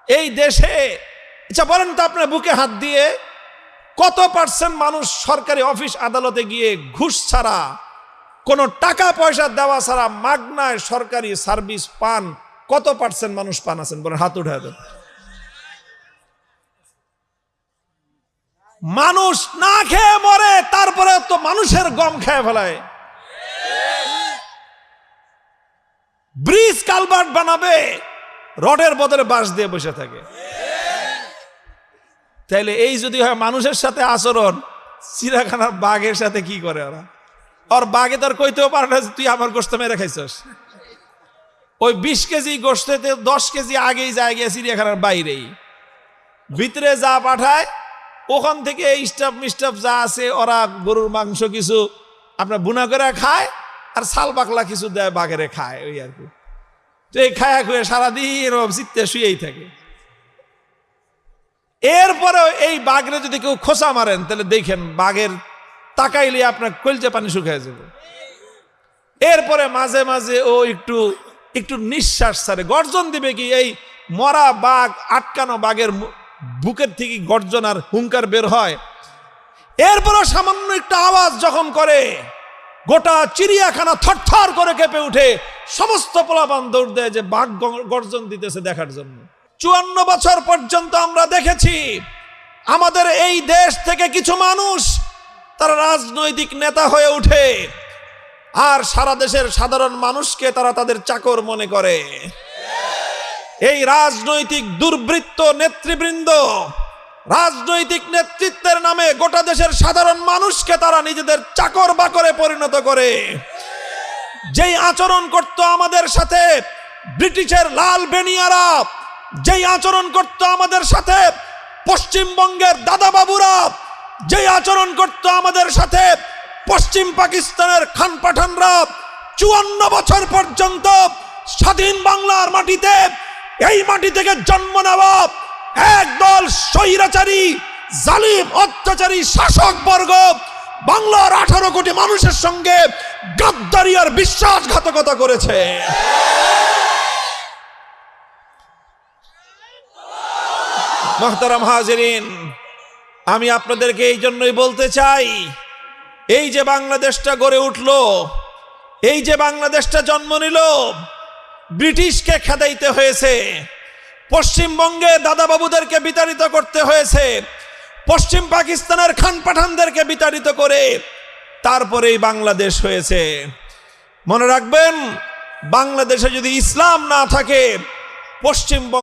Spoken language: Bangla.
এই দেশে আচ্ছা বলেন তো আপনার বুকে হাত দিয়ে কত পার্সেন্ট মানুষ সরকারি অফিস আদালতে গিয়ে ঘুষ ছাড়া কোনো টাকা পয়সা দেওয়া ছাড়া মাগনায় সরকারি সার্ভিস পান? কত পার্সেন্ট মানুষ পান আছেন বলেন, হাত উঠায় দেন। মানুষ না খেয়ে মরে, তারপরে তো মানুষের গম খেয়ে ফেলায়। ব্রিজ কালভার্ট বানাবে, রডের বদলে বাঁশ দিয়ে বসে থাকে। তাইলে এই যদি হয় মানুষের সাথে আচরণ, চিড়িয়াখানার বাঘের সাথে কি করে ওরা? আর বাঘে তার কইতেও পারে না তুই আমার গোশত মেরে খাইছস। ওই 20 কেজি গোশতে 10 কেজি আগেই যায় গিয়ে চিড়িয়াখানার বাইরেই, ভিতরে যা পাঠায় ওখান থেকে স্টাফ মিস্টাফ যা আছে ওরা গরুর মাংস কিছু আপনার বুনা করে খায়, আর ছাল পাকলা কিছু দেয় বাঘেরে খায়, ওই আর কি। তো এই খায়া খুয়ে সারাদিন চিত্তে শুয়েই থাকে। এরপরে এই বাঘরে যদি কেউ খোঁচা মারেন তাহলে দেখেন বাঘের তাকাইলে আপনার কলজে পানি শুকিয়ে যাবে। এরপরে মাঝে মাঝে ও একটু একটু নিঃশ্বাস ছাড়ে, গর্জন দিবে কি, এই মরা বাঘ আটকানো বাঘের বুকের থেকে গর্জন আর হুঙ্কার বের হয়। এরপরও সামান্য একটা আওয়াজ যখন করে গোটা চিড়িয়াখানা থরথর করে কেঁপে উঠে, সমস্ত পোলাপান দৌড় দেয় যে বাঘ গর্জন দিতেছে দেখার জন্য। 54 বছর পর্যন্ত আমরা দেখেছি আমাদের এই দেশ থেকে কিছু মানুষ তারা রাজনৈতিক নেতা হয়ে উঠে, আর সারা দেশের সাধারণ মানুষকে তারা তাদের চাকর মনে করে। এই রাজনৈতিক দুর্বৃত্ত নেতৃবৃন্দ রাজনৈতিক নেতৃত্বের নামে গোটা দেশের সাধারণ মানুষকে তারা নিজেদের চাকর বাকরে পরিণত করে। যেই আচরণ করত আমাদের সাথে ব্রিটিশের লাল বেনিয়ারা, যেই আচরণ করত আমাদের সাথে পশ্চিমবঙ্গের দাদাবাবুরা, যেই আচরণ করত আমাদের সাথে পশ্চিম পাকিস্তানের খান পাঠানরা, 54 বছর পর্যন্ত স্বাধীন বাংলার মাটিতে, এই মাটি থেকে জন্ম নেওয়া একদল স্বৈরাচারী জালিম অত্যাচারী শাসক বর্গ বাংলার 18 কোটি মানুষের সঙ্গে গাদ্দারি আর বিশ্বাসঘাতকতা করেছে। মুহতারাম হাজিরিন, আমি আপনাদেরকে এই জন্যই বলতে চাই, এই যে বাংলাদেশটা গড়ে উঠলো, এই যে বাংলাদেশটা জন্ম নিল, ব্রিটিশকে খেদাইতে হয়েছে, পশ্চিমবঙ্গে দাদাবাবুদেরকে বিতাড়িত করতে হয়েছে, পশ্চিম পাকিস্তানের খান পাঠানদেরকে বিতাড়িত করে তারপরেই বাংলাদেশ হয়েছে। মনে রাখবেন, বাংলাদেশে যদি ইসলাম না থাকে, পশ্চিমবঙ্গ